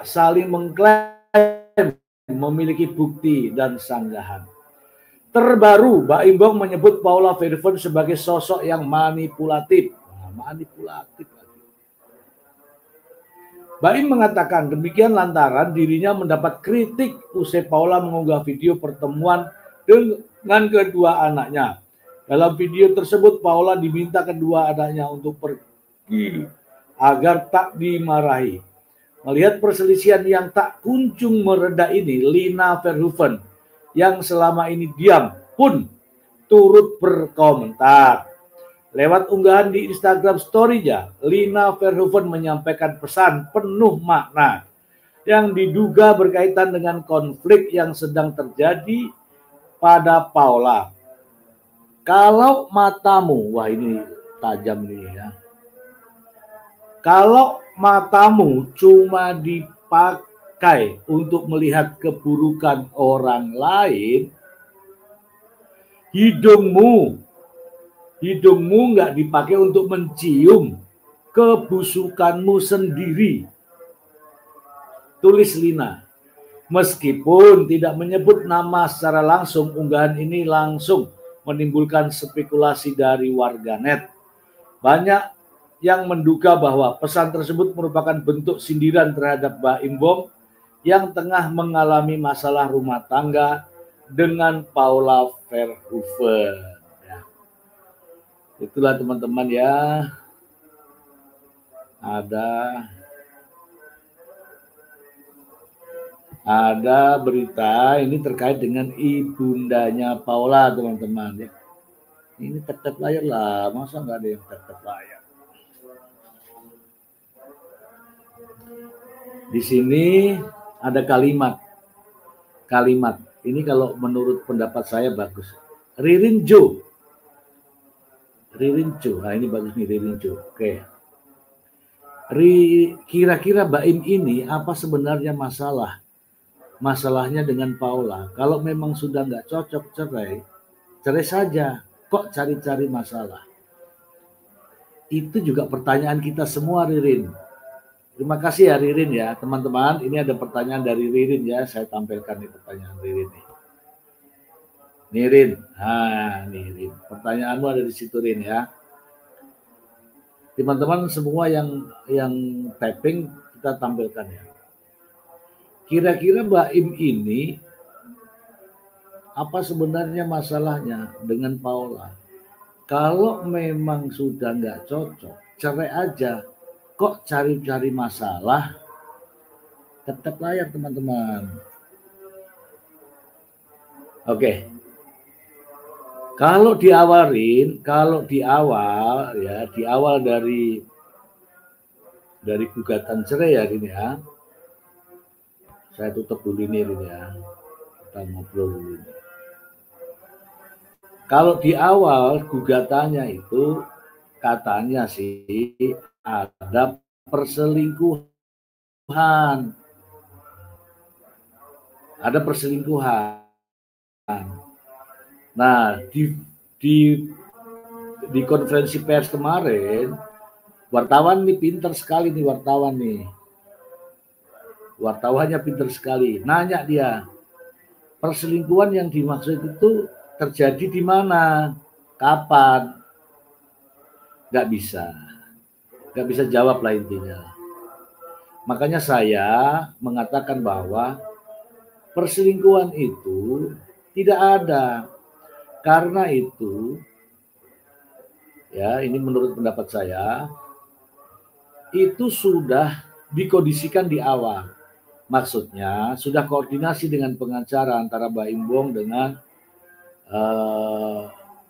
saling mengklaim memiliki bukti dan sanggahan. Terbaru, Mbak Imbong menyebut Paula Verhoeven sebagai sosok yang manipulatif. Manipulatif. Mbak Im mengatakan demikian lantaran dirinya mendapat kritik usai Paula mengunggah video pertemuan dengan kedua anaknya. Dalam video tersebut, Paula diminta kedua anaknya untuk pergi agar tak dimarahi. Melihat perselisihan yang tak kunjung mereda ini, Lina Verhoeven yang selama ini diam pun turut berkomentar. Lewat unggahan di Instagram Story-nya, Lina Verhoeven menyampaikan pesan penuh makna yang diduga berkaitan dengan konflik yang sedang terjadi pada Paula. Kalau matamu, wah ini tajam nih ya. Kalau matamu cuma dipakai untuk melihat keburukan orang lain, hidungmu nggak dipakai untuk mencium kebusukanmu sendiri. Tulis Lina. Meskipun tidak menyebut nama secara langsung, unggahan ini langsung menimbulkan spekulasi dari warganet. Banyak yang menduga bahwa pesan tersebut merupakan bentuk sindiran terhadap Mbak Imbong yang tengah mengalami masalah rumah tangga dengan Paula Verhoeven. Ya. Itulah teman-teman ya. Ada berita ini terkait dengan ibundanya Paula, teman-teman ya. Ini tap-tap layar lah, masa nggak ada yang tap-tap layar? Di sini ada kalimat. Ini kalau menurut pendapat saya bagus. Ririn Jo. Nah ini bagus nih Ririn Jo. Oke. Kira-kira Mbak Im ini apa sebenarnya masalahnya dengan Paula? Kalau memang sudah nggak cocok cerai saja. Kok cari-cari masalah? Itu juga pertanyaan kita semua, Ririn. Terima kasih ya Ririn ya, teman-teman. Ini ada pertanyaan dari Ririn ya, saya tampilkan nih pertanyaan Ririn nih. Rin, Rin. Pertanyaanmu ada di situ Rin ya. Teman-teman semua yang typing kita tampilkan ya. Kira-kira Mbak Im ini apa sebenarnya masalahnya dengan Paula? Kalau memang sudah nggak cocok, cerai aja. Kok cari-cari masalah? Tetap layar teman-teman. Oke. Kalau di awal dari gugatan cerai ya Rin ya. Saya tutup dulu ini Rin ya. Kita ngobrol dulu. Kalau di awal gugatannya itu katanya sih ada perselingkuhan. Nah, di konferensi pers kemarin, wartawan nih pinter sekali nih wartawan nih. Wartawannya pinter sekali. Nanya dia, perselingkuhan yang dimaksud itu terjadi di mana? Kapan? Gak bisa jawab lah intinya. Makanya saya mengatakan bahwa perselingkuhan itu tidak ada. Karena itu, ya ini menurut pendapat saya, itu sudah dikondisikan di awal. Maksudnya sudah koordinasi dengan pengacara antara Mbak Imbong dengan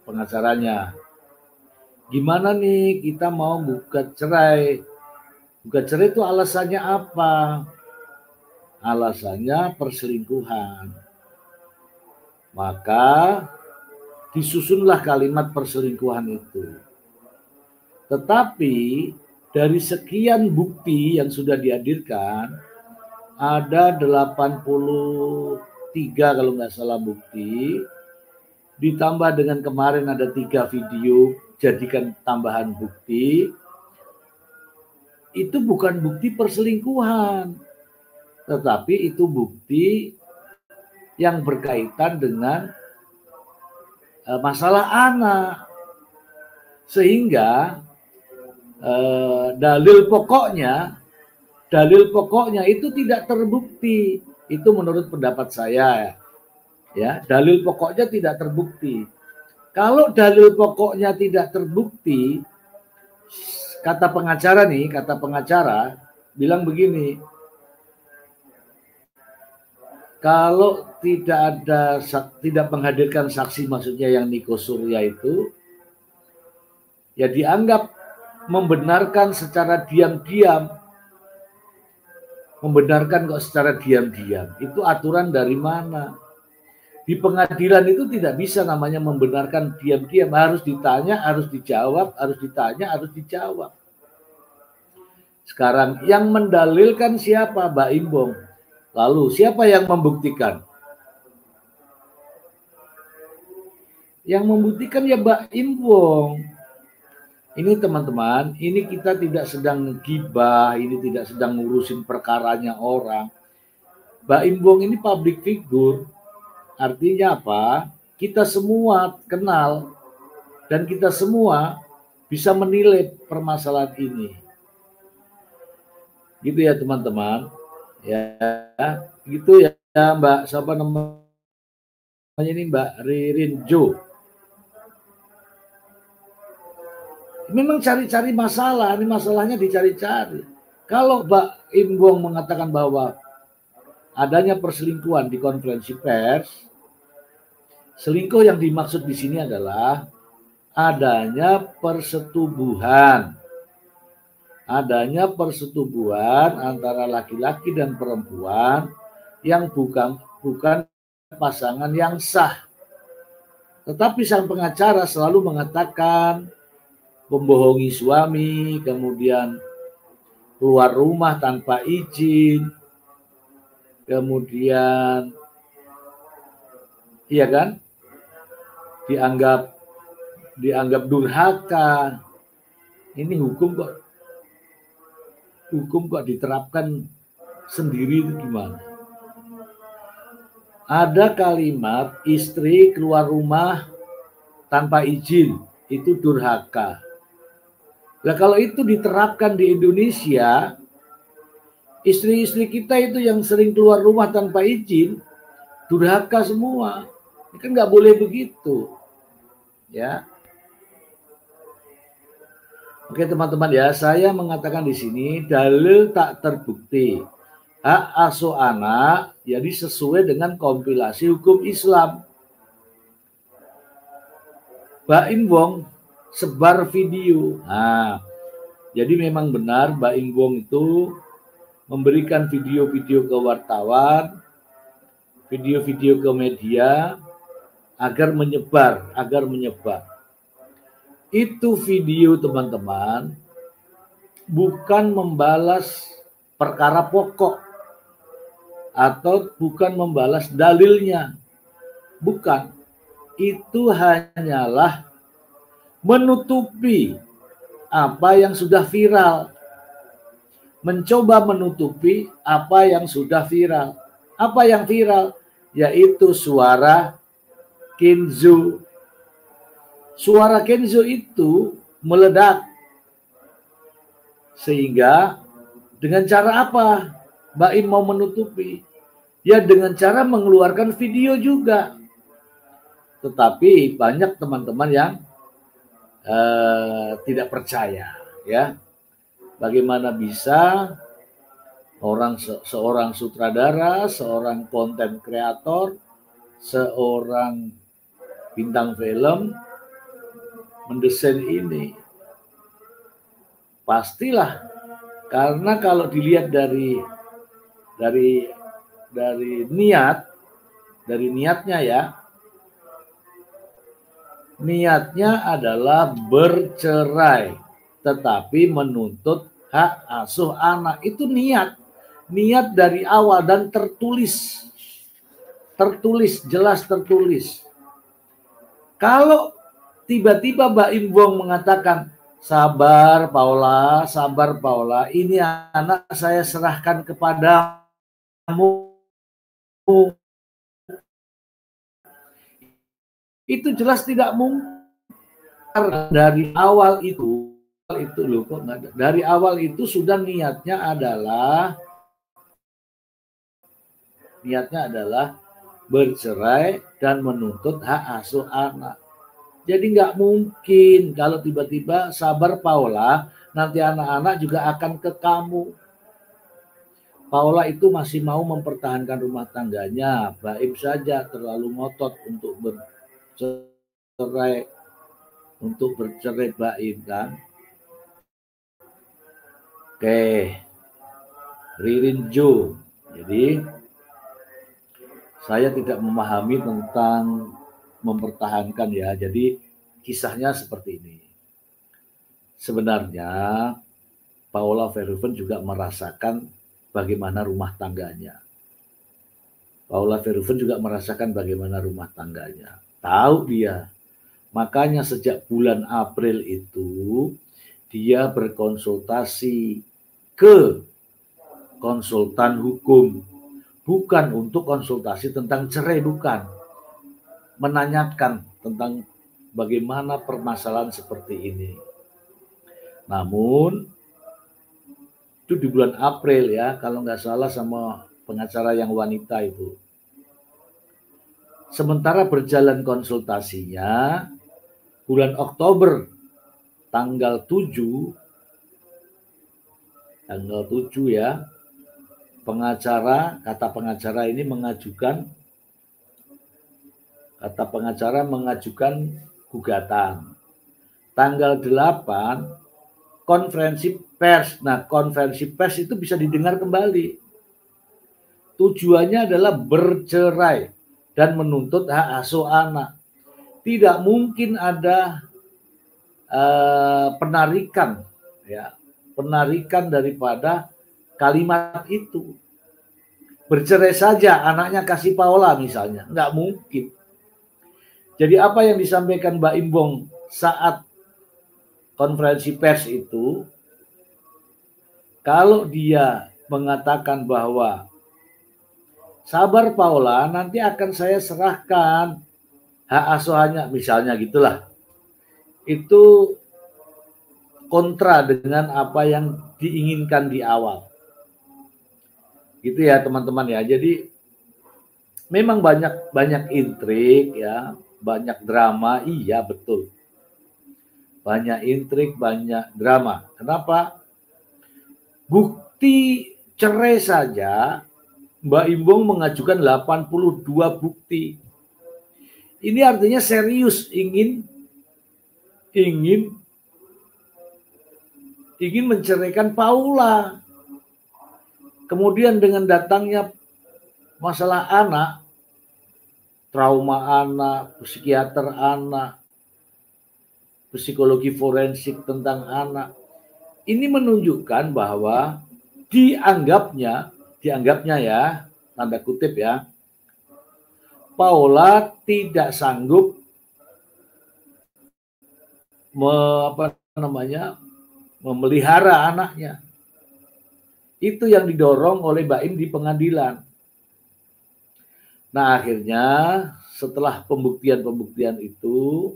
pengacaranya. Gimana nih kita mau gugat cerai? Gugat cerai itu alasannya apa? Alasannya perselingkuhan. Maka disusunlah kalimat perselingkuhan itu. Tetapi dari sekian bukti yang sudah dihadirkan, ada 83 kalau nggak salah bukti, ditambah dengan kemarin ada 3 video, jadikan tambahan bukti, itu bukan bukti perselingkuhan. tetapi itu bukti yang berkaitan dengan masalah anak, sehingga dalil pokoknya itu tidak terbukti. Itu menurut pendapat saya, ya, dalil pokoknya tidak terbukti. Kalau dalil pokoknya tidak terbukti, kata pengacara bilang begini, kalau tidak menghadirkan saksi, maksudnya yang Niko Surya itu, ya dianggap membenarkan secara diam-diam. Membenarkan kok secara diam-diam. Itu aturan dari mana? Di pengadilan itu tidak bisa namanya membenarkan diam-diam. Harus ditanya, harus dijawab, harus ditanya, harus dijawab. Sekarang yang mendalilkan siapa? Mbak Imbong. Lalu siapa yang membuktikan? Yang membuktikan ya Mbak Imbong. Ini teman-teman, ini kita tidak sedang gibah, ini tidak sedang ngurusin perkaranya orang. Mbak Imbong ini public figure, artinya apa? Kita semua kenal dan kita semua bisa menilai permasalahan ini. Gitu ya teman-teman. Ya, gitu ya Mbak, siapa namanya ini, Mbak Ririn Jo. Memang cari-cari masalah, ini masalahnya dicari-cari. Kalau Mbak Imbong mengatakan bahwa adanya perselingkuhan di konferensi pers, selingkuh yang dimaksud di sini adalah adanya persetubuhan. Adanya persetubuhan antara laki-laki dan perempuan yang bukan pasangan yang sah. Tetapi sang pengacara selalu mengatakan membohongi suami, kemudian keluar rumah tanpa izin, kemudian iya kan, dianggap durhaka. Ini hukum kok diterapkan sendiri, itu gimana? Ada kalimat istri keluar rumah tanpa izin, itu durhaka. Nah, kalau itu diterapkan di Indonesia, istri-istri kita itu yang sering keluar rumah tanpa izin, durhaka semua. Ini kan nggak boleh begitu, ya. Oke teman-teman ya, saya mengatakan di sini dalil tak terbukti. Hak asuh anak jadi sesuai dengan kompilasi hukum Islam. Mbak Imbong sebar video. Nah, jadi memang benar Mbak Imbong itu memberikan video-video ke wartawan, video-video ke media agar menyebar. Itu video teman-teman bukan membalas perkara pokok atau bukan membalas dalilnya. Bukan. Itu hanyalah menutupi apa yang sudah viral. Mencoba menutupi apa yang sudah viral. Apa yang viral? Yaitu suara Kenzo. Suara Kenzo itu meledak. Sehingga dengan cara apa Mbak Im mau menutupi? Ya dengan cara mengeluarkan video juga. Tetapi banyak teman-teman yang tidak percaya, ya. Bagaimana bisa seorang sutradara, seorang konten kreator, seorang bintang film mendesain ini? Pastilah, karena kalau dilihat dari niatnya ya, niatnya adalah bercerai, tetapi menuntut hak asuh anak. Itu niat dari awal dan tertulis, jelas tertulis. Kalau tiba-tiba Mbak Imbong mengatakan, sabar Paula, ini anak saya serahkan kepada itu jelas tidak mungkin. Dari awal itu loh kok nggak ada. Dari awal itu sudah niatnya adalah bercerai dan menuntut hak asuh anak. Jadi nggak mungkin kalau tiba-tiba sabar Paula, nanti anak-anak juga akan ke kamu. Paula itu masih mau mempertahankan rumah tangganya. Baim saja terlalu ngotot untuk bercerai Baim kan. Oke, Ririn Jo. Jadi saya tidak memahami tentang mempertahankan ya. Jadi kisahnya seperti ini. Sebenarnya Paula Verhoeven juga merasakan bagaimana rumah tangganya. Paula Verhoeven juga merasakan bagaimana rumah tangganya. Tahu dia. Makanya sejak bulan April itu dia berkonsultasi ke konsultan hukum. Bukan untuk konsultasi tentang cerai, bukan. Menanyakan tentang bagaimana permasalahan seperti ini. Namun itu di bulan April ya, kalau nggak salah sama pengacara yang wanita itu. Sementara berjalan konsultasinya, bulan Oktober tanggal 7 ya, kata pengacara mengajukan gugatan. Tanggal 8 konferensi pers. Nah, konferensi pers itu bisa didengar kembali. Tujuannya adalah bercerai dan menuntut hak asuh anak. Tidak mungkin ada penarikan daripada kalimat itu. Bercerai saja, anaknya kasih Paula misalnya. Nggak mungkin. Jadi apa yang disampaikan Mbak Imbong saat konferensi pers itu, kalau dia mengatakan bahwa sabar Paula, nanti akan saya serahkan hak asuhannya, misalnya gitulah. Itu kontra dengan apa yang diinginkan di awal. Gitu ya teman-teman ya. Jadi memang banyak intrik ya, banyak drama, iya betul. Banyak intrik, banyak drama. Kenapa? Bukti cerai saja Mbak Imbong mengajukan 82 bukti. Ini artinya serius ingin menceraikan Paula. Kemudian dengan datangnya masalah anak, trauma anak, psikiater anak, psikologi forensik tentang anak. Ini menunjukkan bahwa dianggapnya ya, tanda kutip ya, Paula tidak sanggup memelihara anaknya. Itu yang didorong oleh Baim di pengadilan. Nah, akhirnya setelah pembuktian itu,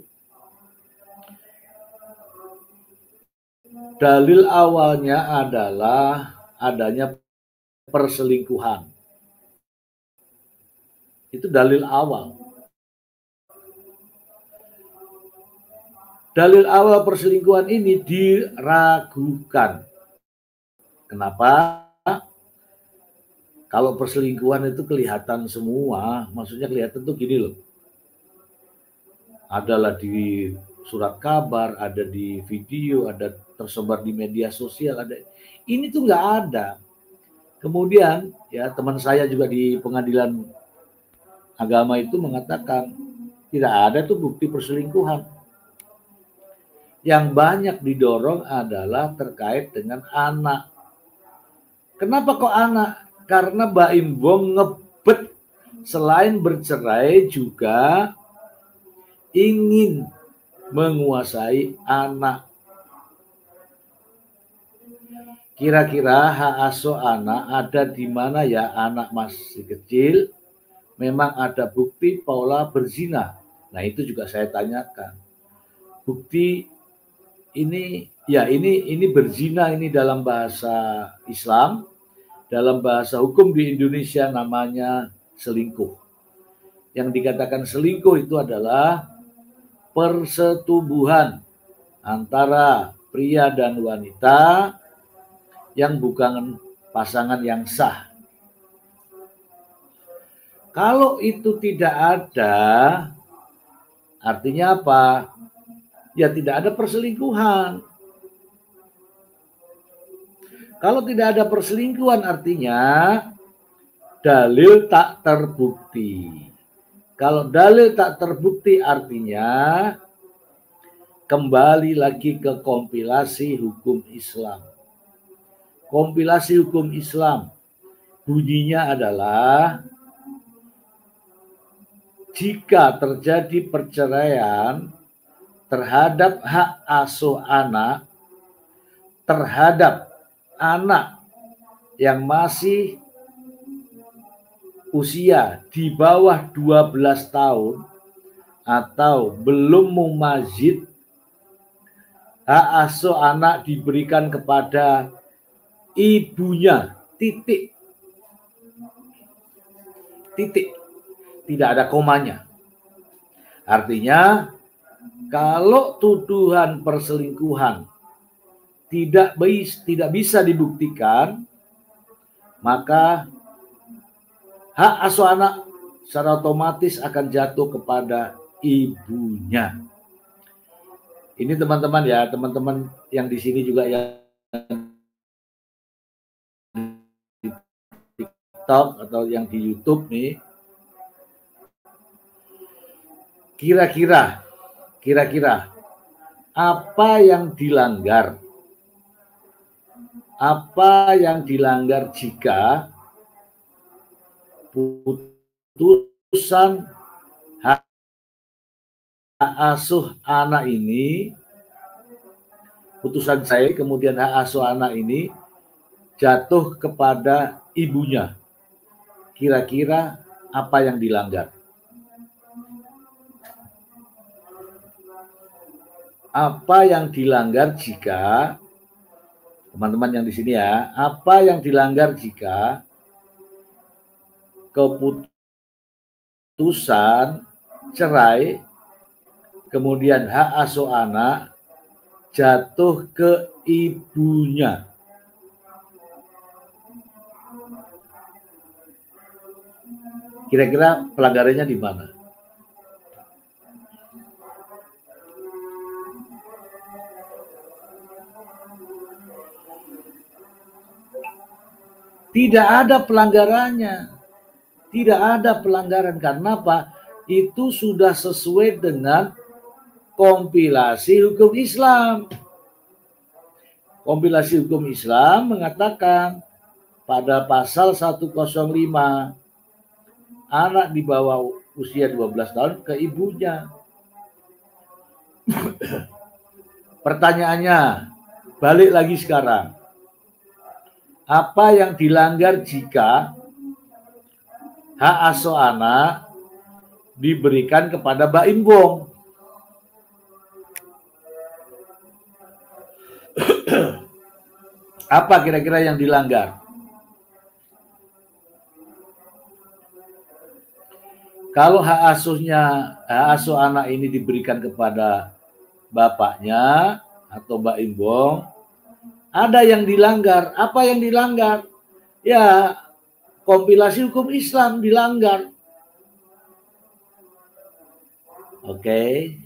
dalil awalnya adalah adanya perselingkuhan. Itu dalil awal. Dalil awal perselingkuhan ini diragukan. Kenapa? Kalau perselingkuhan itu kelihatan semua, maksudnya kelihatan tuh gini loh. Adalah di surat kabar, ada di video, ada tersebar di media sosial, ada. Ini tuh nggak ada. Kemudian ya teman saya juga di pengadilan agama itu mengatakan tidak ada tuh bukti perselingkuhan. Yang banyak didorong adalah terkait dengan anak. Kenapa kok anak? Karena Mbak Imbong ngebet selain bercerai juga ingin menguasai anak. kira-kira hak asuh anak ada di mana ya? Anak masih kecil, memang ada bukti Paula berzina. Nah, itu juga saya tanyakan. Bukti ini, ya ini berzina ini dalam bahasa Islam, dalam bahasa hukum di Indonesia namanya selingkuh. Yang dikatakan selingkuh itu adalah persetubuhan antara pria dan wanita yang bukan pasangan yang sah. Kalau itu tidak ada, artinya apa? Ya tidak ada perselingkuhan. Kalau tidak ada perselingkuhan artinya dalil tak terbukti. Kalau dalil tak terbukti artinya kembali lagi ke kompilasi hukum Islam. Kompilasi hukum Islam bunyinya adalah jika terjadi perceraian terhadap hak asuh anak terhadap anak yang masih usia di bawah 12 tahun atau belum mumazid, hak asuh anak diberikan kepada ibunya, titik. Tidak ada komanya. Artinya kalau tuduhan perselingkuhan tidak bisa dibuktikan, maka hak asuh anak secara otomatis akan jatuh kepada ibunya. Ini teman-teman ya, teman-teman yang di sini juga yang di TikTok atau yang di YouTube nih, kira-kira apa yang dilanggar? Apa yang dilanggar jika putusan hak asuh anak ini, putusan saya kemudian hak asuh anak ini jatuh kepada ibunya? Kira-kira apa yang dilanggar? Apa yang dilanggar jika, teman-teman yang di sini ya, apa yang dilanggar jika keputusan cerai kemudian hak asuh anak jatuh ke ibunya? Kira-kira pelanggarannya di mana? Tidak ada pelanggarannya. Tidak ada pelanggaran. Karena apa? Itu sudah sesuai dengan kompilasi hukum Islam. Kompilasi hukum Islam mengatakan pada pasal 105, anak di bawah usia 12 tahun ke ibunya. Pertanyaannya, balik lagi sekarang. Apa yang dilanggar jika hak asuh anak diberikan kepada Mbak Imbong? Apa kira-kira yang dilanggar? Kalau hak asuh anak ini diberikan kepada bapaknya atau Mbak Imbong, ada yang dilanggar. Apa yang dilanggar? Ya, kompilasi hukum Islam dilanggar. Oke.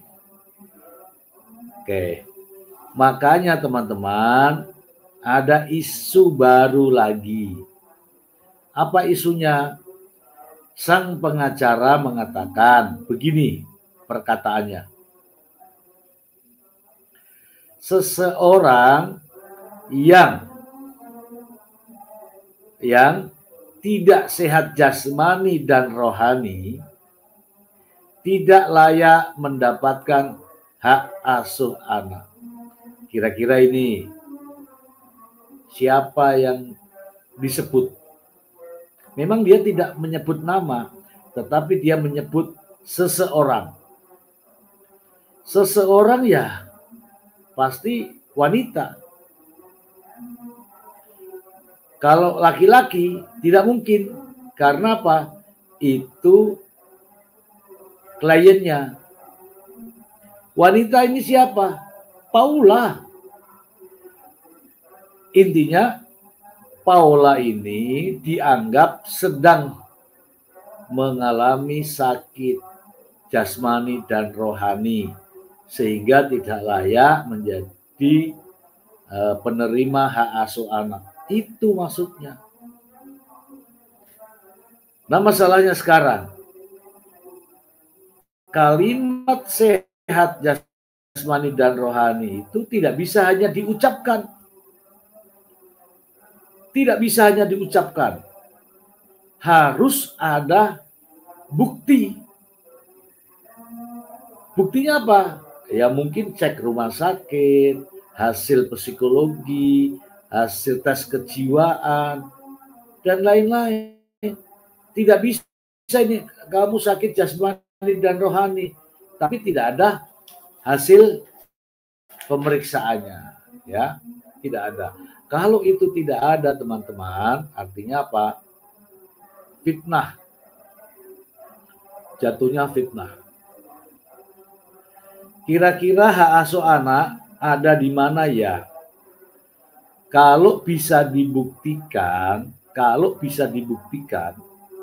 Makanya teman-teman, ada isu baru lagi. Apa isunya? Sang pengacara mengatakan begini perkataannya. Seseorang yang tidak sehat jasmani dan rohani tidak layak mendapatkan hak asuh anak. Kira-kira ini siapa yang disebut. Memang dia tidak menyebut nama, tetapi dia menyebut seseorang. Seseorang ya pasti wanita. Kalau laki-laki tidak mungkin. Karena apa? Itu kliennya. Wanita ini siapa? Paula. Intinya Paula ini dianggap sedang mengalami sakit jasmani dan rohani sehingga tidak layak menjadi penerima hak asuh anak. Itu maksudnya. Nah, masalahnya sekarang kalimat sehat jasmani dan rohani itu tidak bisa hanya diucapkan. Tidak bisa hanya diucapkan. Harus ada bukti. Buktinya apa? Ya mungkin cek rumah sakit, hasil psikologi, hasil tes kejiwaan, dan lain-lain. Tidak bisa ini kamu sakit jasmani dan rohani, tapi tidak ada hasil pemeriksaannya, ya, tidak ada. Kalau itu tidak ada, teman-teman, artinya apa? Fitnah. Jatuhnya fitnah. Kira-kira hak asuh anak ada di mana ya? Kalau bisa dibuktikan,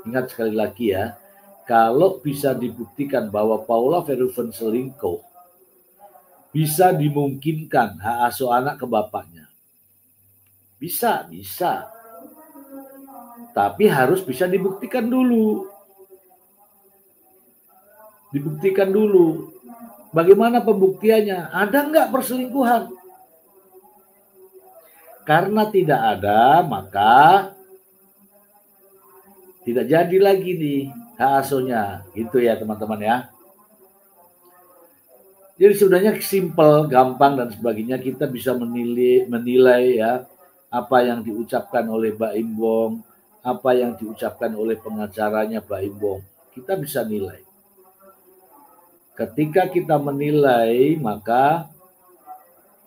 ingat sekali lagi ya, kalau bisa dibuktikan bahwa Paula Verhoeven selingkuh, bisa dimungkinkan hak asuh anak ke bapaknya. Bisa. Tapi harus bisa dibuktikan dulu. Bagaimana pembuktiannya? Ada nggak perselingkuhan? Karena tidak ada, maka tidak jadi lagi nih hak asuhnya. Gitu ya teman-teman ya. Jadi sebenarnya simpel, gampang dan sebagainya. Kita bisa menilai ya apa yang diucapkan oleh Mbak Imbong, apa yang diucapkan oleh pengacaranya Mbak Imbong. Kita bisa nilai. Ketika kita menilai, maka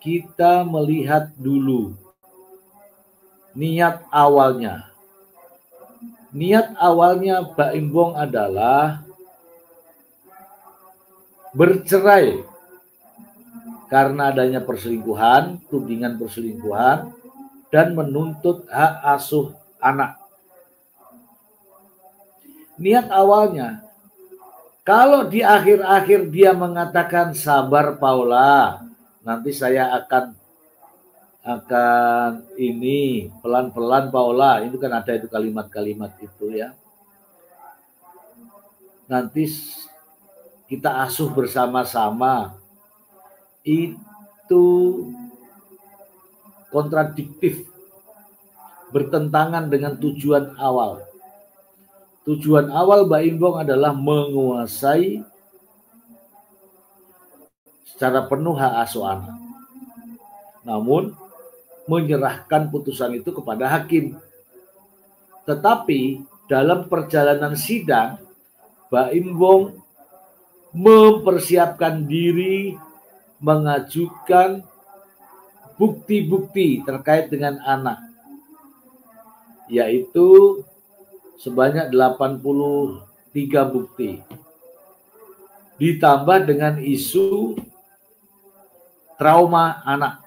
kita melihat dulu niat awalnya. Niat awalnya Mbak Imbong adalah bercerai karena adanya perselingkuhan, tudingan perselingkuhan, dan menuntut hak asuh anak. Niat awalnya. Kalau di akhir-akhir dia mengatakan sabar Paula, nanti saya akan ini pelan-pelan Paula, itu kan ada itu kalimat-kalimat itu ya. Nanti kita asuh bersama-sama. Itu kontradiktif, bertentangan dengan tujuan awal. Tujuan awal Mbak Imbong adalah menguasai secara penuh hak asuh anak. Namun menyerahkan putusan itu kepada hakim. Tetapi dalam perjalanan sidang, Mbak Imbong mempersiapkan diri mengajukan bukti-bukti terkait dengan anak, yaitu sebanyak 83 bukti. Ditambah dengan isu trauma anak.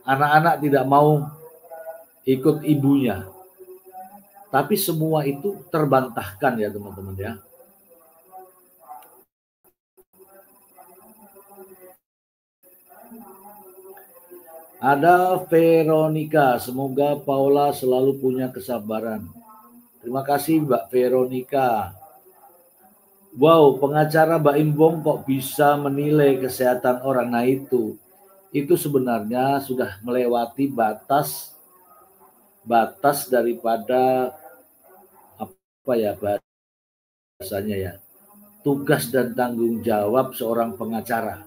Anak-anak tidak mau ikut ibunya. Tapi semua itu terbantahkan ya teman-teman ya. Ada Veronica, semoga Paula selalu punya kesabaran. Terima kasih Mbak Veronica. Wow, pengacara Mbak Imbong kok bisa menilai kesehatan orang. Nah itu sebenarnya sudah melewati batas daripada apa ya bahasanya ya, tugas dan tanggung jawab seorang pengacara.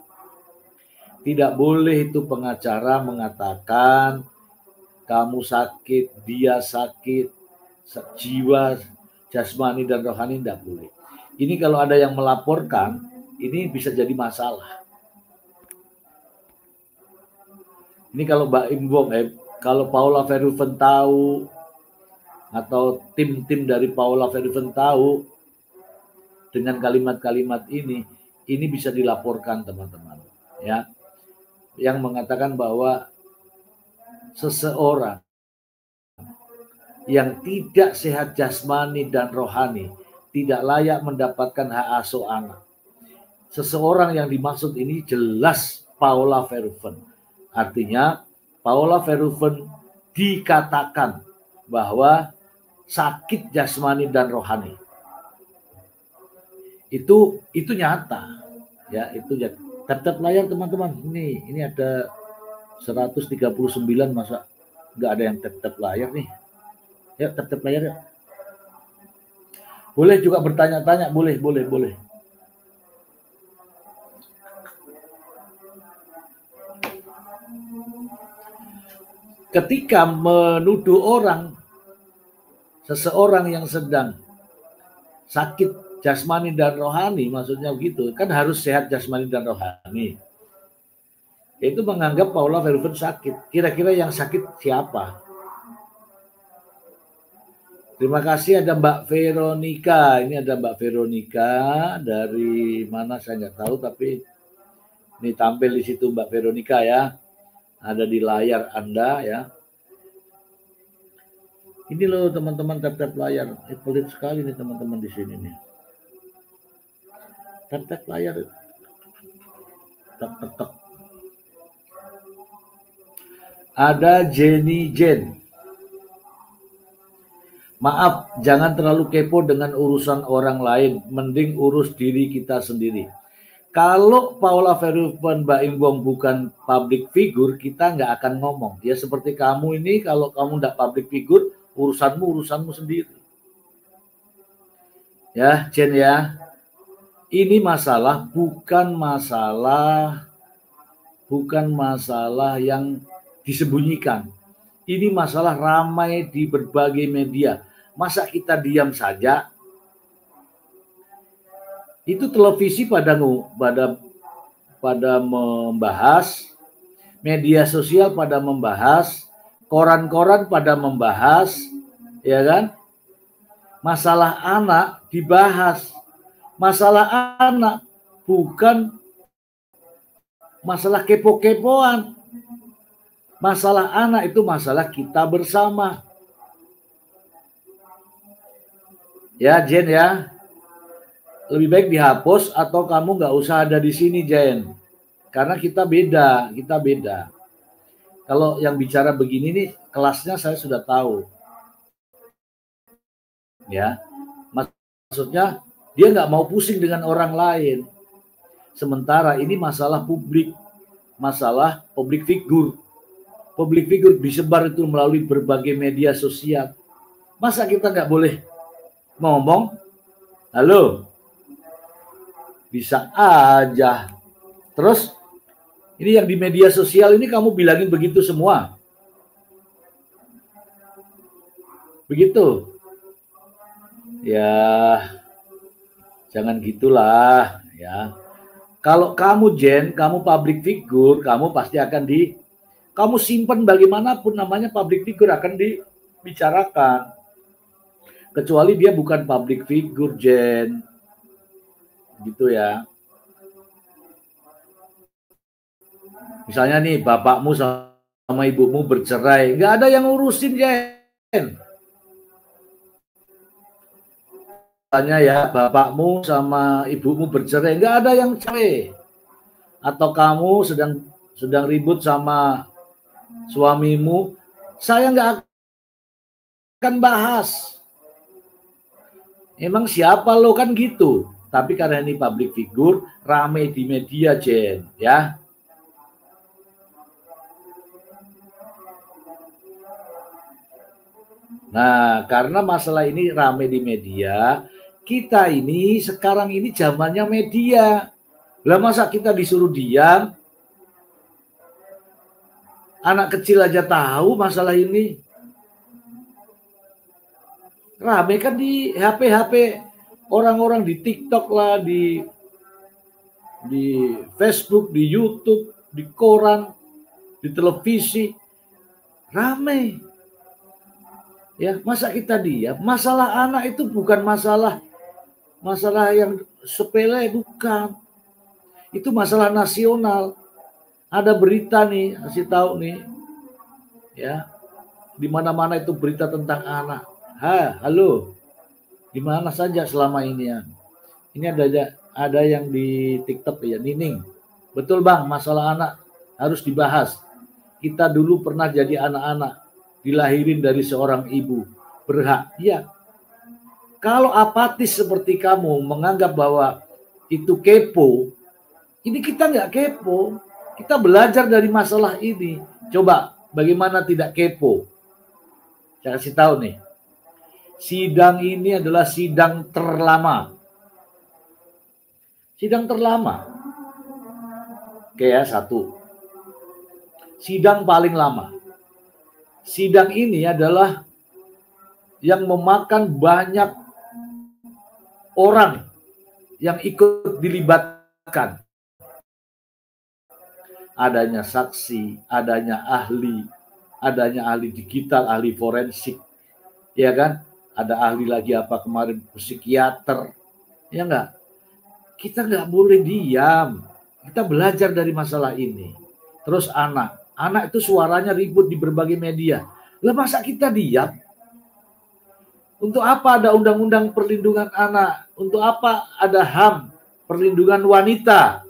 Tidak boleh itu pengacara mengatakan kamu sakit, dia sakit, jiwa, jasmani dan rohani tidak boleh. Ini kalau ada yang melaporkan, ini bisa jadi masalah. Ini kalau Mbak Imbong, kalau Paula Verhoeven tahu, atau tim-tim dari Paula Verhoeven tahu dengan kalimat-kalimat ini bisa dilaporkan teman-teman. Ya, yang mengatakan bahwa seseorang yang tidak sehat jasmani dan rohani tidak layak mendapatkan hak asuh anak. Seseorang yang dimaksud ini jelas Paula Verhoeven. Artinya Paula Verhoeven dikatakan bahwa sakit jasmani dan rohani. Itu nyata. Ya, itu ya. Tap-tap layar teman-teman. Ini ada 139, masa nggak ada yang tap-tap layar nih. Ya, tap-tap layar ya. Boleh juga bertanya-tanya, boleh. Ketika menuduh orang, seseorang yang sedang sakit jasmani dan rohani, maksudnya begitu, kan harus sehat jasmani dan rohani. Itu menganggap Paula Verhoeven sakit. Kira-kira yang sakit siapa? Terima kasih, ada Mbak Veronica. Ini ada Mbak Veronica dari mana saya nggak tahu, tapi ini tampil di situ Mbak Veronica ya. Ada di layar Anda ya. Ini loh teman-teman, tap-tap layar. Pelit sekali nih teman-teman di sini nih. Tap-tap layar. Tek. Ada Jenny Jen. Maaf, jangan terlalu kepo dengan urusan orang lain. Mending urus diri kita sendiri. Kalau Paula Verhoeven, Mbak Imbong bukan public figure, kita nggak akan ngomong. Ya seperti kamu ini, kalau kamu nggak public figure, urusanmu sendiri. Ya, Jen ya. Ini masalah bukan masalah yang disembunyikan. Ini masalah ramai di berbagai media. Masa kita diam saja? Itu televisi pada membahas, media sosial pada membahas, koran-koran pada membahas, ya kan? Masalah anak dibahas. Masalah anak bukan masalah kepo-kepoan. Masalah anak itu masalah kita bersama. Ya, Jen ya. Lebih baik dihapus atau kamu nggak usah ada di sini, Jen. Karena kita beda. Kalau yang bicara begini nih, kelasnya saya sudah tahu. Ya, maksudnya dia nggak mau pusing dengan orang lain. Sementara ini masalah publik, masalah public figure. Public figure disebar itu melalui berbagai media sosial. Masa kita nggak boleh ngomong? Halo? Bisa aja. Terus, ini yang di media sosial ini kamu bilangin begitu semua? Begitu? Ya, jangan gitulah ya. Kalau kamu Jen, kamu public figure, kamu pasti akan kamu simpan bagaimanapun namanya public figure akan dibicarakan. Kecuali dia bukan public figure, Jen. Gitu ya. Misalnya nih, bapakmu sama ibumu bercerai. Nggak ada yang ngurusin, Jen. Misalnya ya, bapakmu sama ibumu bercerai. Nggak ada yang cerai. Atau kamu sedang ribut sama suamimu, saya nggak akan bahas. Emang siapa lo, kan gitu. Tapi karena ini public figure, rame di media, Jen, ya. Nah, karena masalah ini rame di media, kita ini sekarang ini zamannya media. Lah masa kita disuruh diam? Anak kecil aja tahu masalah ini. Rame kan di HP orang-orang, di TikTok lah, di Facebook, di YouTube, di koran, di televisi. Rame. Ya, masa kita diam? Masalah anak itu bukan masalah yang sepele, bukan. Itu masalah nasional. Ada berita nih, kasih tahu nih, ya, di mana-mana itu berita tentang anak. Halo, di mana saja selama ini ya? Ini ada yang di TikTok ya, Nining. Betul bang, masalah anak harus dibahas. Kita dulu pernah jadi anak-anak, dilahirin dari seorang ibu, berhak. Ya, kalau apatis seperti kamu menganggap bahwa itu kepo, ini kita nggak kepo. Kita belajar dari masalah ini. Coba bagaimana tidak kepo. Saya kasih tahu nih. Sidang ini adalah sidang terlama. Sidang terlama. Oke ya, satu. Sidang paling lama. Sidang ini adalah yang memakan banyak orang yang ikut dilibatkan. Adanya saksi, adanya ahli digital, ahli forensik, ya kan? Ada ahli lagi apa kemarin, psikiater, ya enggak? Kita nggak boleh diam. Kita belajar dari masalah ini. Terus anak itu suaranya ribut di berbagai media. Lah masa kita diam? Untuk apa ada undang-undang perlindungan anak? Untuk apa ada HAM perlindungan wanita?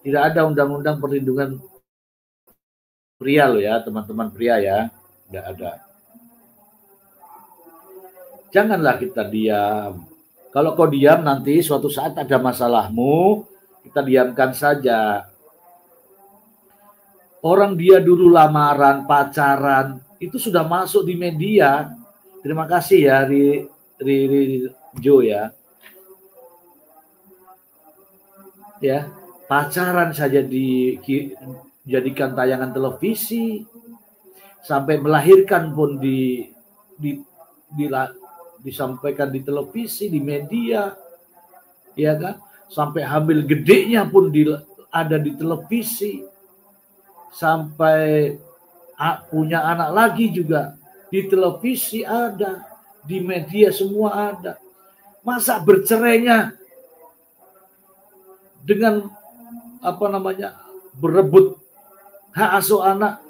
Tidak ada undang-undang perlindungan pria loh ya, teman-teman pria ya. Tidak ada. Janganlah kita diam. Kalau kau diam nanti suatu saat ada masalahmu, kita diamkan saja. Orang dia dulu lamaran, pacaran, itu sudah masuk di media. Terima kasih ya, Jo ya. Ya, pacaran saja dijadikan tayangan televisi, sampai melahirkan pun disampaikan di televisi, di media, ya kan? Sampai hamil gedenya pun ada di televisi, sampai punya anak lagi juga di televisi ada, di media semua ada. Masa bercerainya dengan berebut hak asuh anak,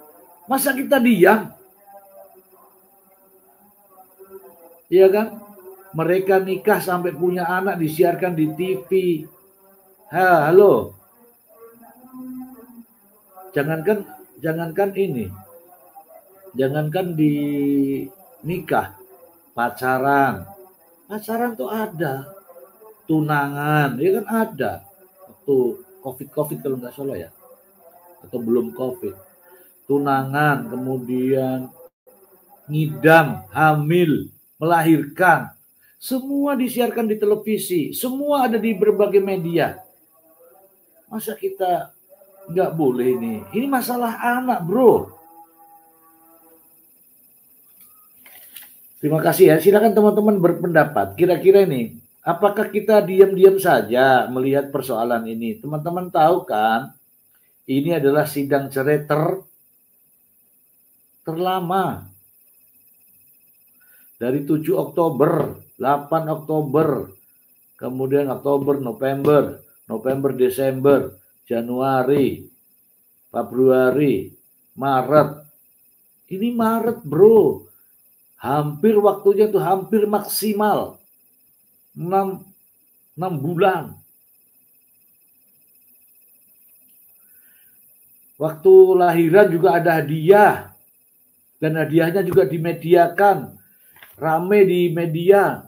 masa kita diam? Iya kan? Mereka nikah sampai punya anak disiarkan di TV. Halo. Jangankan ini. Jangankan di nikah, pacaran. Pacaran tuh ada. Tunangan, ya kan ada. Waktu COVID kalau nggak salah ya. Atau belum COVID. Tunangan, kemudian ngidam, hamil, melahirkan, semua disiarkan di televisi, semua ada di berbagai media. Masa kita nggak boleh nih? Ini masalah anak, bro. Terima kasih ya. Silakan teman-teman berpendapat. Kira-kira ini, apakah kita diam-diam saja melihat persoalan ini? Teman-teman tahu kan, ini adalah sidang cerai terlama. Dari 7 Oktober, 8 Oktober, kemudian Oktober, November, Desember, Januari, Februari, Maret. Ini Maret, bro. Hampir waktunya tuh hampir maksimal 6 bulan. Waktu lahiran juga ada hadiah. Dan hadiahnya juga dimediakan. Rame di media.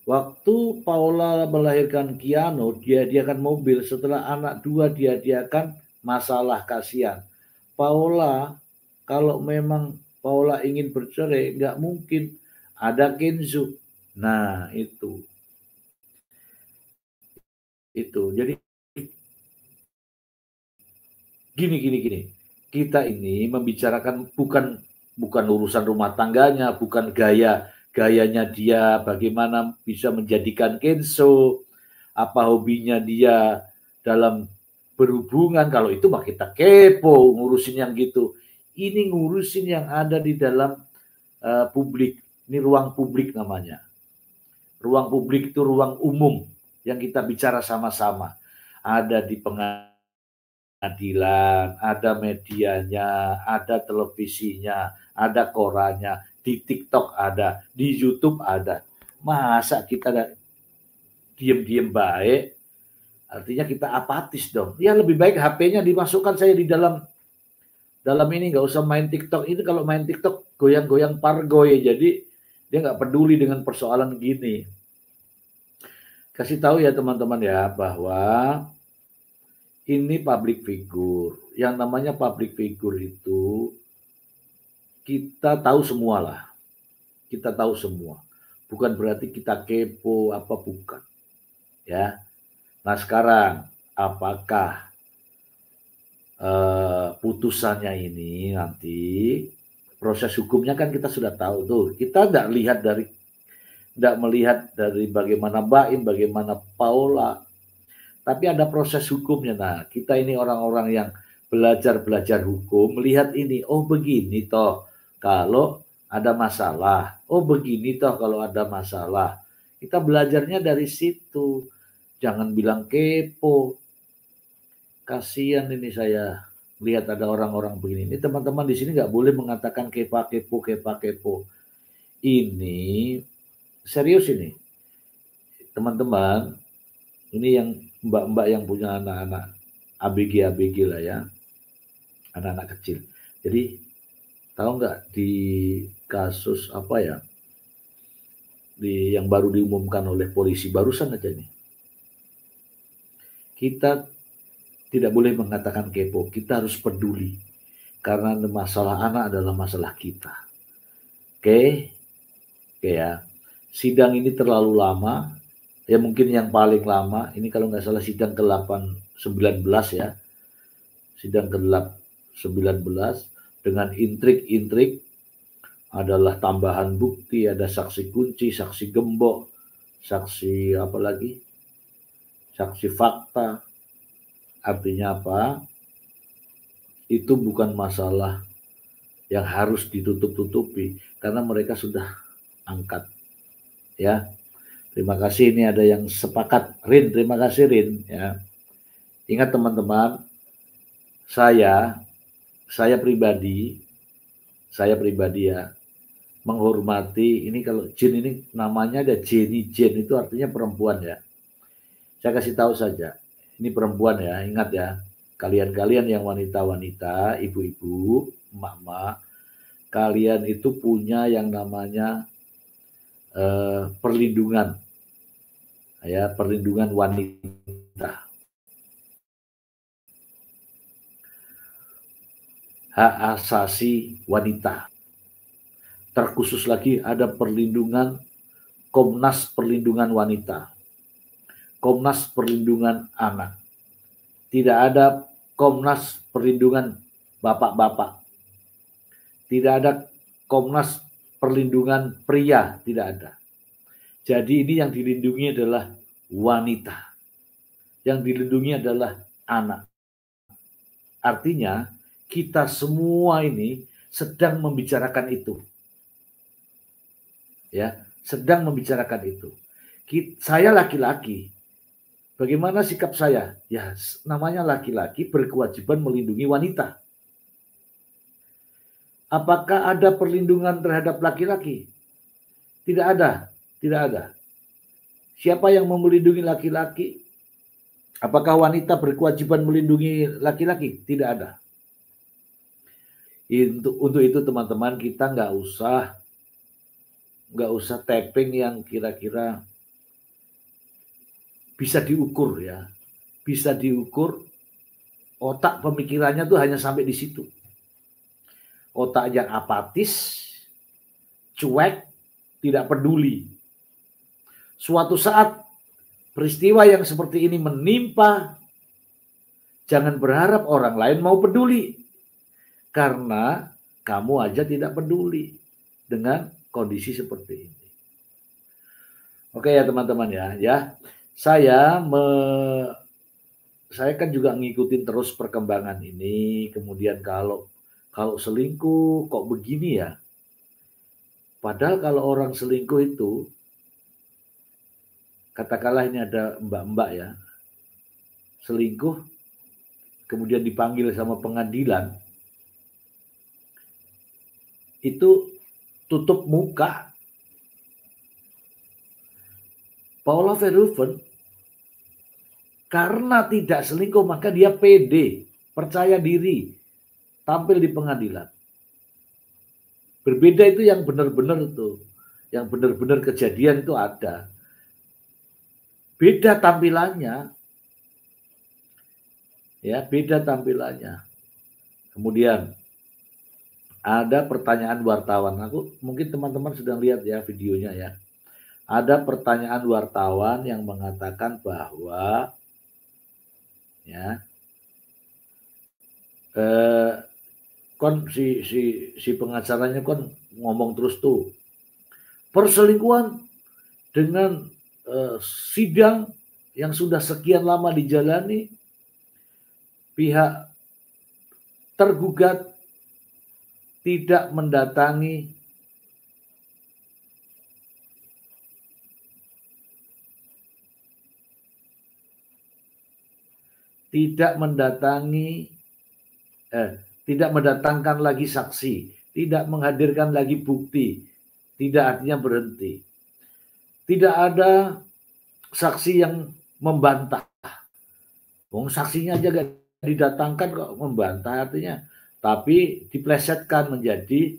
Waktu Paula melahirkan Keanu, dia hadiahkan mobil. Setelah anak 2 dia hadiahkan masalah, kasihan. Paula, kalau memang Paula ingin bercerai, nggak mungkin ada Kenzo. Nah, itu. Jadi Gini. Kita ini membicarakan bukan urusan rumah tangganya, bukan gayanya dia, bagaimana bisa menjadikan Kenzo, apa hobinya dia dalam berhubungan. Kalau itu mah kita kepo ngurusin yang gitu. Ini ngurusin yang ada di dalam publik. Ini ruang publik namanya. Ruang publik itu ruang umum yang kita bicara sama-sama. Ada di pengadilan, ada medianya, ada televisinya, ada korannya, di TikTok ada, di YouTube ada. Masa kita diem-diem baik? Artinya kita apatis dong. Ya lebih baik HP-nya dimasukkan saya di dalam ini, nggak usah main TikTok. Ini kalau main TikTok goyang-goyang pargoy, jadi dia nggak peduli dengan persoalan gini. Kasih tahu ya teman-teman ya bahwa ini public figure. Yang namanya public figure itu kita tahu semua lah. Kita tahu semua. Bukan berarti kita kepo apa bukan. Ya. Nah sekarang apakah putusannya ini nanti proses hukumnya kan kita sudah tahu tuh. Kita tidak melihat dari bagaimana Baim, bagaimana Paula, tapi ada proses hukumnya. Nah, kita ini orang-orang yang belajar hukum, melihat ini, oh begini toh kalau ada masalah, oh begini toh kalau ada masalah. Kita belajarnya dari situ. Jangan bilang kepo. Kasihan ini saya lihat ada orang-orang begini. Ini teman-teman di sini nggak boleh mengatakan kepo. Ini serius ini. Teman-teman, ini yang mbak-mbak yang punya anak-anak ABG lah ya. Anak-anak kecil. Jadi tahu nggak di kasus apa ya? Yang baru diumumkan oleh polisi barusan aja nih. Kita tidak boleh mengatakan kepo, kita harus peduli. Karena masalah anak adalah masalah kita. Oke ya. Sidang ini terlalu lama, ya mungkin yang paling lama, ini kalau nggak salah sidang ke-19 ya. Sidang ke-19 dengan intrik adalah tambahan bukti, ada saksi kunci, saksi gembok, saksi apa lagi? Saksi fakta. Artinya apa? Itu bukan masalah yang harus ditutup-tutupi karena mereka sudah angkat. Ya. Terima kasih, ini ada yang sepakat. Rin, terima kasih Rin ya. Ingat teman-teman, saya pribadi ya menghormati ini. Kalau Jen ini namanya ada Jenny Jen, itu artinya perempuan ya. Saya kasih tahu saja, ini perempuan ya, ingat ya, kalian yang wanita-wanita, ibu-ibu, emak-emak, kalian itu punya yang namanya perlindungan, ya, perlindungan wanita, hak asasi wanita. Terkhusus lagi ada perlindungan Komnas Perlindungan Wanita, Komnas Perlindungan Anak. Tidak ada Komnas Perlindungan Bapak-bapak. Tidak ada Komnas Perlindungan Pria, tidak ada. Jadi ini yang dilindungi adalah wanita. Yang dilindungi adalah anak. Artinya kita semua ini sedang membicarakan itu. Ya, sedang membicarakan itu. Saya laki-laki. Bagaimana sikap saya? Ya, namanya laki-laki berkewajiban melindungi wanita. Apakah ada perlindungan terhadap laki-laki? Tidak ada. Siapa yang melindungi laki-laki? Apakah wanita berkewajiban melindungi laki-laki? Tidak ada. Untuk itu teman-teman, kita nggak usah tapping yang kira-kira bisa diukur ya. Bisa diukur, otak pemikirannya tuh hanya sampai di situ. Otak yang apatis, cuek, tidak peduli. Suatu saat peristiwa yang seperti ini menimpa, Jangan berharap orang lain mau peduli, karena kamu aja tidak peduli dengan kondisi seperti ini. Oke ya teman-teman ya. Saya kan juga ngikutin terus perkembangan ini. Kemudian kalau selingkuh kok begini ya. Padahal kalau orang selingkuh itu, katakanlah ini ada mbak-mbak ya, selingkuh, kemudian dipanggil sama pengadilan, itu tutup muka. Paula Verhoeven karena tidak selingkuh maka dia pede, percaya diri, tampil di pengadilan. Berbeda itu yang benar-benar itu, yang benar-benar kejadian itu ada. Beda tampilannya, ya beda tampilannya. Kemudian ada pertanyaan wartawan. Mungkin teman-teman sudah lihat ya videonya ya. Ada pertanyaan wartawan yang mengatakan bahwa ya si pengacaranya kan ngomong terus tuh, perselingkuhan dengan sidang yang sudah sekian lama dijalani, pihak tergugat tidak mendatangi tidak mendatangkan lagi saksi, tidak menghadirkan lagi bukti, tidak artinya berhenti. Tidak ada saksi yang membantah. Saksinya aja gak didatangkan kok membantah, artinya. Tapi diplesetkan menjadi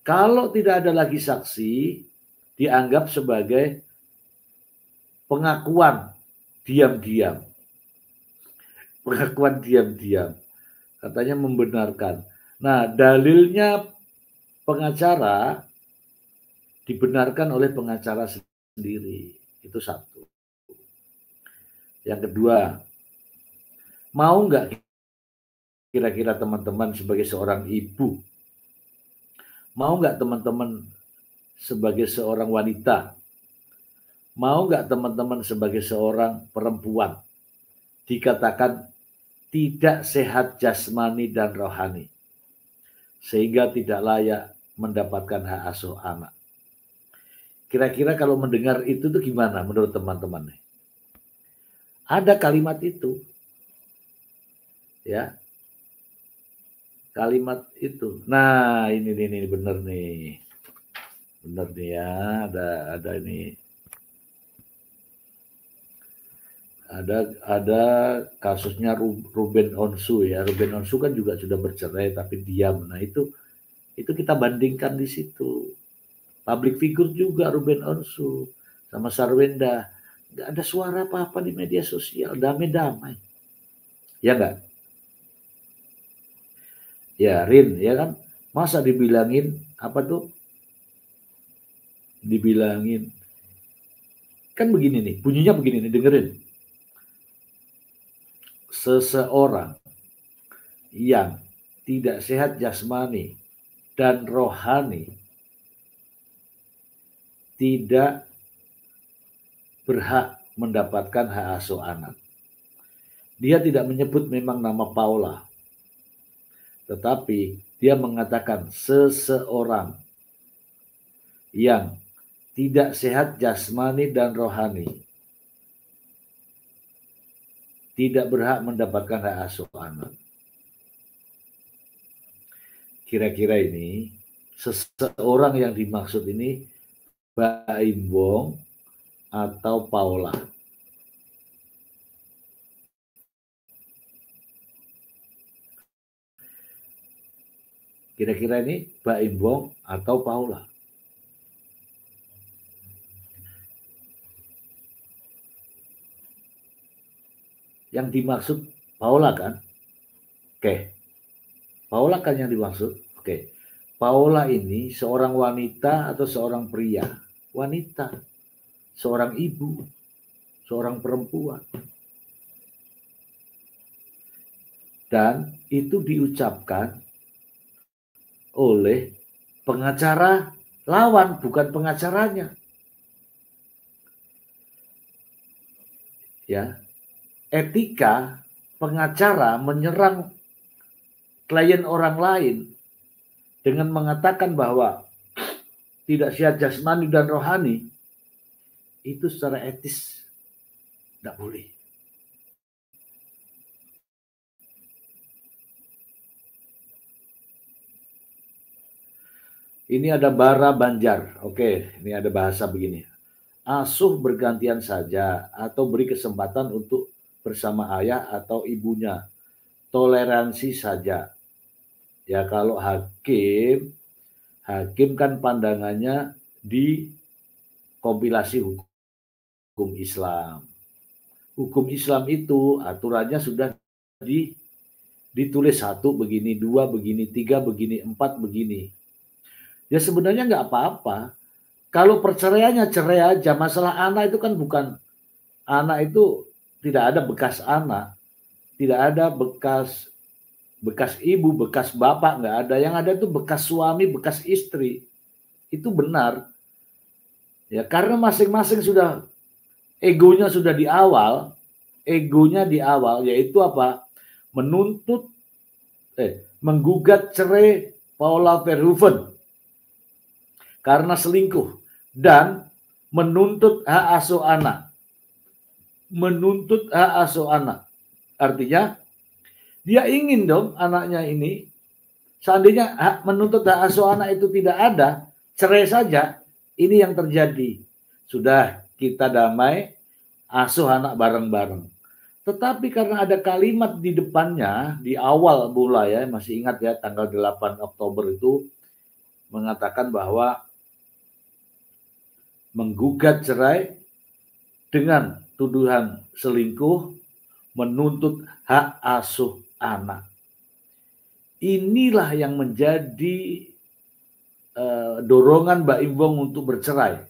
kalau tidak ada lagi saksi, dianggap sebagai pengakuan diam-diam. Pengakuan diam-diam. Katanya membenarkan. Nah, dalilnya pengacara dibenarkan oleh pengacara sendiri. Itu satu. Yang kedua, mau nggak kira-kira teman-teman sebagai seorang ibu, mau nggak teman-teman sebagai seorang wanita, mau nggak teman-teman sebagai seorang perempuan dikatakan tidak sehat jasmani dan rohani, sehingga tidak layak mendapatkan hak asuh anak? Kira-kira kalau mendengar itu tuh gimana menurut teman-teman? Ada kalimat itu, ya, kalimat itu. Nah, ini benar nih ya, ada ini. Ada kasusnya Ruben Onsu ya. Ruben Onsu kan juga sudah bercerai tapi diam. Nah, itu kita bandingkan di situ. Public figure juga Ruben Onsu sama Sarwenda. Nggak ada suara apa-apa di media sosial, damai-damai. Ya enggak? Ya, Rin, ya kan? Masa dibilangin apa tuh? Dibilangin. Kan begini nih, bunyinya begini nih, dengerin. Seseorang yang tidak sehat jasmani dan rohani tidak berhak mendapatkan hak asuh anak. Dia tidak menyebut memang nama Paula, tetapi dia mengatakan seseorang yang tidak sehat jasmani dan rohani tidak berhak mendapatkan hak asuh anak. Kira-kira ini seseorang yang dimaksud ini Mbak Imbong atau Paula? Kira-kira ini Mbak Imbong atau Paula? Yang dimaksud Paula kan? Oke. Paula kan yang dimaksud. Oke. Paula ini seorang wanita atau seorang pria? Wanita. Seorang ibu. Seorang perempuan. Dan itu diucapkan oleh pengacara lawan, bukan pengacaranya. Ya, etika pengacara menyerang klien orang lain dengan mengatakan bahwa tidak sehat jasmani dan rohani, itu secara etis tidak boleh. Ini ada bara banjar. Oke, ini ada bahasa begini. Asuh bergantian saja atau beri kesempatan untuk bersama ayah atau ibunya. Toleransi saja. Ya kalau hakim kan pandangannya di kompilasi hukum Islam. Hukum Islam itu aturannya sudah ditulis 1 begini, 2 begini, 3 begini, 4 begini. Ya sebenarnya nggak apa-apa. Kalau perceraiannya cerai aja, masalah anak itu kan bukan, anak itu tidak ada bekas anak, tidak ada bekas ibu, bekas bapak, nggak ada. Yang ada itu bekas suami, bekas istri. Itu benar. Ya karena masing-masing sudah egonya sudah di awal, yaitu apa? Menggugat cerai Paula Verhoeven karena selingkuh dan menuntut hak asuh anak. Artinya dia ingin dong anaknya ini, seandainya menuntut hak asuh anak itu tidak ada, cerai saja. Ini yang terjadi. Sudah kita damai, asuh anak bareng-bareng. Tetapi karena ada kalimat di depannya, di awal mula ya, masih ingat ya tanggal 8 Oktober itu, mengatakan bahwa menggugat cerai dengan tuduhan selingkuh, menuntut hak asuh anak. Inilah yang menjadi dorongan Mbak Imbong untuk bercerai.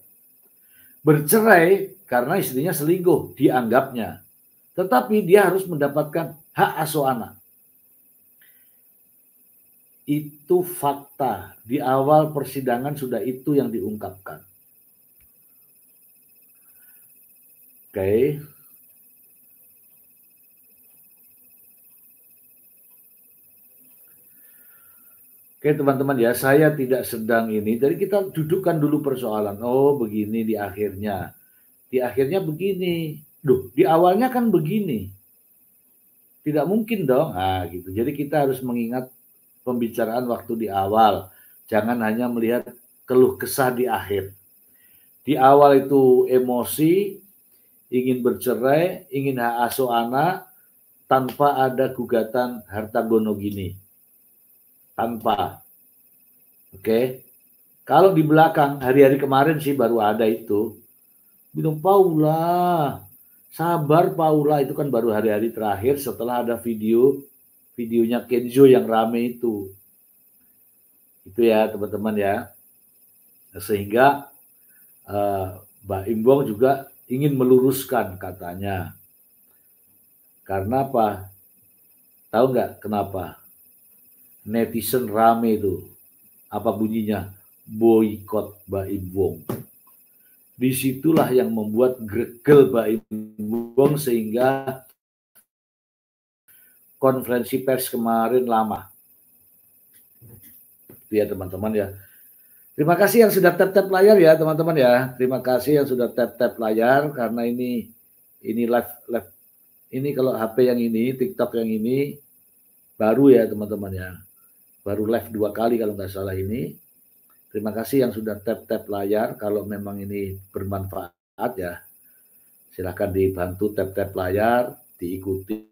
Bercerai karena istrinya selingkuh, dianggapnya. Tetapi dia harus mendapatkan hak asuh anak. Itu fakta. Di awal persidangan sudah itu yang diungkapkan. Oke. Oke teman-teman ya, saya tidak sedang ini. Jadi kita dudukkan dulu persoalan. Oh begini di akhirnya. Di akhirnya begini. Duh, di awalnya kan begini. Tidak mungkin dong. Nah gitu. Jadi kita harus mengingat pembicaraan waktu di awal. Jangan hanya melihat keluh kesah di akhir. Di awal itu emosi, ingin bercerai, ingin hak asuh anak, tanpa ada gugatan harta gono gini. Tanpa. Oke. Kalau di belakang, hari-hari kemarin sih baru ada itu. Bilang, Paula, sabar Paula, itu kan baru hari-hari terakhir setelah ada videonya Kenzo yang rame itu. Itu ya teman-teman ya. Sehingga Mbak Imbong juga ingin meluruskan katanya. Karena apa? Tahu nggak kenapa? Netizen rame itu. Apa bunyinya? Boikot Mbak Imbong. Disitulah yang membuat gregel Mbak Imbong sehingga konferensi pers kemarin lama. Ya teman-teman ya. Terima kasih yang sudah tap-tap layar ya teman-teman ya. Terima kasih yang sudah tap-tap layar karena ini live. Ini kalau HP yang ini, TikTok yang ini baru ya teman-teman ya. Baru live 2 kali kalau nggak salah ini. Terima kasih yang sudah tap-tap layar. Kalau memang ini bermanfaat ya, silakan dibantu tap-tap layar, diikuti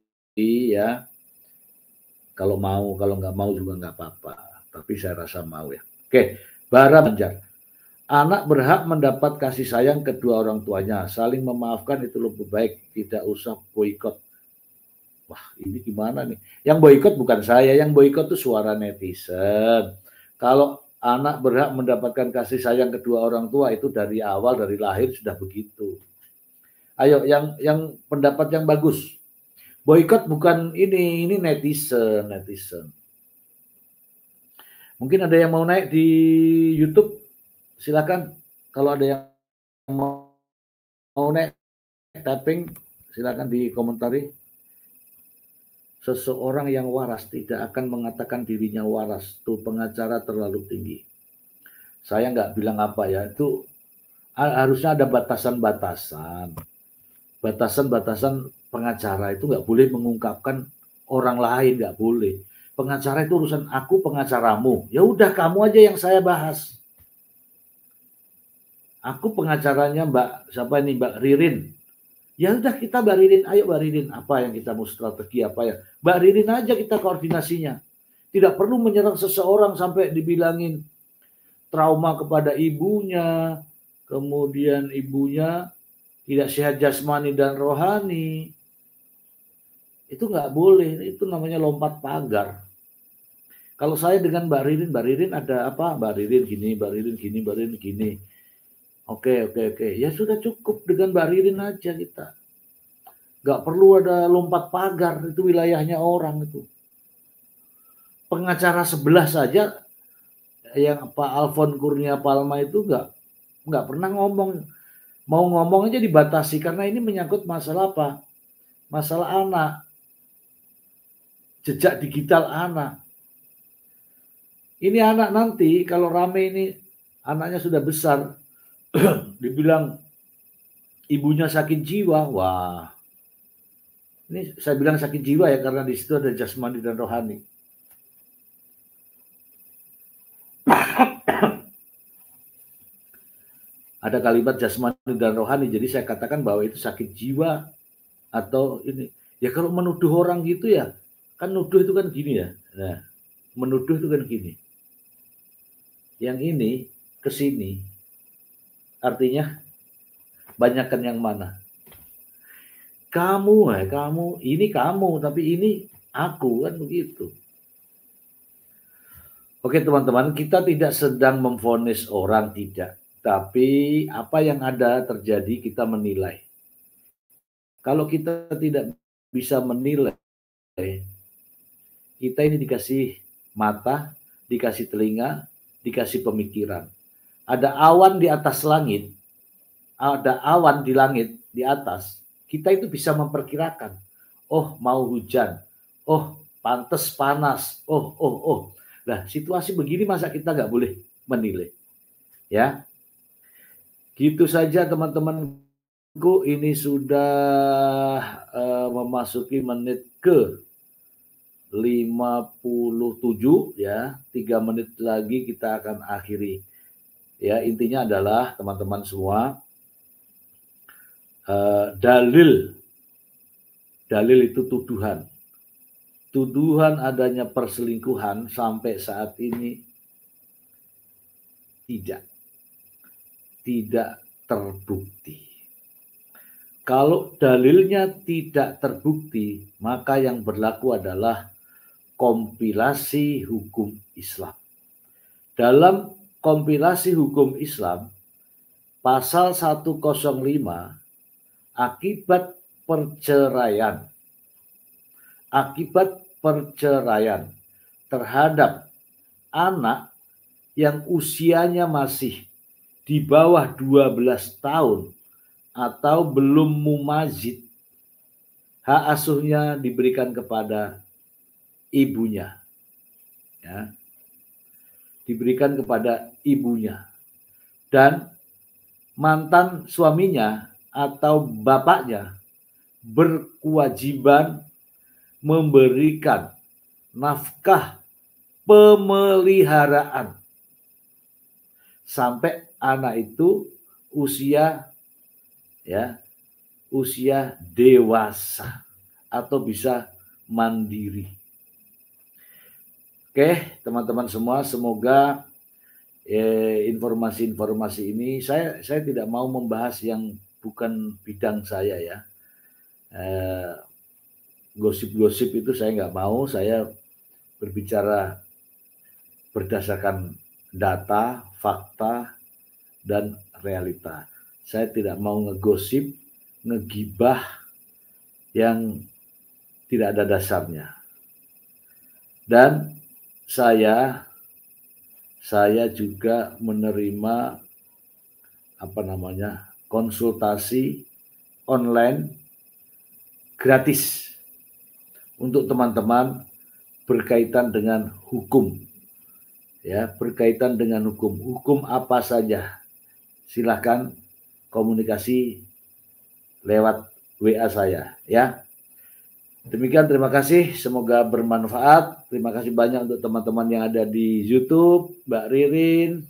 ya. Kalau mau, kalau nggak mau juga nggak apa-apa. Tapi saya rasa mau ya. Oke. Bara Banjar. Anak berhak mendapat kasih sayang kedua orang tuanya. Saling memaafkan itu lebih baik. Tidak usah boikot. Wah, ini gimana nih? Yang boikot bukan saya. Yang boikot itu suara netizen. Kalau anak berhak mendapatkan kasih sayang kedua orang tua itu dari awal, dari lahir sudah begitu. Ayo, yang pendapat yang bagus. Boykot bukan ini netizen. Mungkin ada yang mau naik di YouTube, silakan. Kalau ada yang mau naik tapping, silakan dikomentari. Seseorang yang waras tidak akan mengatakan dirinya waras. Tuh pengacara terlalu tinggi. Saya nggak bilang apa ya, itu harusnya ada batasan-batasan. Batasan-batasan pengacara itu nggak boleh mengungkapkan orang lain, nggak boleh. Pengacara itu urusan aku pengacaramu. Ya udah kamu aja yang saya bahas. Aku pengacaranya Mbak siapa ini Mbak Ririn. Ya udah kita Mbak Ririn, ayo Mbak Ririn, apa yang kita mau strategi apa ya? Mbak Ririn aja kita koordinasinya. Tidak perlu menyerang seseorang sampai dibilangin trauma kepada ibunya, kemudian ibunya tidak sehat jasmani dan rohani. Itu nggak boleh, itu namanya lompat pagar. Kalau saya dengan Mbak Ririn ada apa? Mbak Ririn gini, Mbak Ririn gini, Mbak Ririn gini. Oke. Ya sudah cukup dengan Mbak Ririn aja kita. Nggak perlu ada lompat pagar, itu wilayahnya orang itu. Pengacara sebelah saja yang Pak Alfon Kurnia Palma itu nggak pernah ngomong. Mau ngomong aja dibatasi karena ini menyangkut masalah apa? Masalah anak. Jejak digital anak. Ini anak nanti kalau rame ini anaknya sudah besar dibilang ibunya sakit jiwa, wah. Ini saya bilang sakit jiwa ya karena di situ ada jasmani dan rohani. Ada kalimat jasmani dan rohani, jadi saya katakan bahwa itu sakit jiwa atau ini. Ya kalau menuduh orang gitu ya, kan nuduh itu kan gini ya. Nah, menuduh itu kan gini. Yang ini ke sini, artinya banyakkan yang mana? Kamu, ini kamu, tapi ini aku, kan begitu. Oke teman-teman, kita tidak sedang memvonis orang, tidak. Tapi apa yang ada terjadi kita menilai. Kalau kita tidak bisa menilai, kita ini dikasih mata, dikasih telinga, dikasih pemikiran. Ada awan di atas langit, ada awan di langit di atas, kita itu bisa memperkirakan. Oh mau hujan, oh pantes panas, oh. Nah situasi begini masa kita nggak boleh menilai, ya. Gitu saja teman-temanku, ini sudah memasuki menit ke 57 ya, 3 menit lagi kita akan akhiri. Ya intinya adalah teman-teman semua, dalil itu tuduhan adanya perselingkuhan sampai saat ini tidak terbukti. Kalau dalilnya tidak terbukti, maka yang berlaku adalah kompilasi hukum Islam. Dalam kompilasi hukum Islam, pasal 105, akibat perceraian terhadap anak yang usianya masih di bawah 12 tahun atau belum mumazid, hak asuhnya diberikan kepada ibunya. Ya. Diberikan kepada ibunya. Dan mantan suaminya atau bapaknya berkewajiban memberikan nafkah pemeliharaan sampai anak itu usia dewasa atau bisa mandiri. Oke, teman-teman semua, semoga informasi-informasi ini saya tidak mau membahas yang bukan bidang saya ya. Gosip-gosip itu saya nggak mau, saya berbicara berdasarkan data, fakta, dan realita. Saya tidak mau ngegosip, ngegibah yang tidak ada dasarnya. Dan saya juga menerima konsultasi online gratis untuk teman-teman berkaitan dengan hukum. Ya, berkaitan dengan hukum apa saja. Silakan komunikasi lewat WA saya, ya. Demikian, terima kasih, semoga bermanfaat. Terima kasih banyak untuk teman-teman yang ada di YouTube, Mbak Ririn.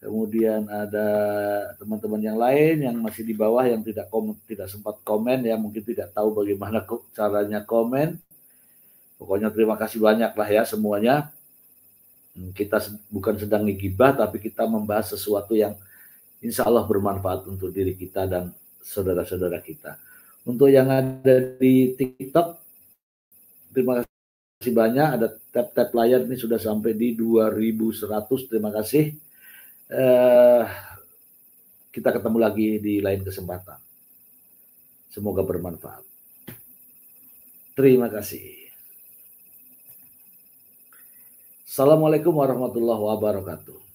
Kemudian ada teman-teman yang lain yang masih di bawah yang tidak sempat komen, ya mungkin tidak tahu bagaimana caranya komen. Pokoknya terima kasih banyak lah ya semuanya. Kita bukan sedang ngegibah, tapi kita membahas sesuatu yang insya Allah bermanfaat untuk diri kita dan saudara-saudara kita. Untuk yang ada di TikTok, terima kasih banyak. Ada tap-tap layar ini sudah sampai di 2100. Terima kasih. Kita ketemu lagi di lain kesempatan. Semoga bermanfaat. Terima kasih. Assalamualaikum warahmatullahi wabarakatuh.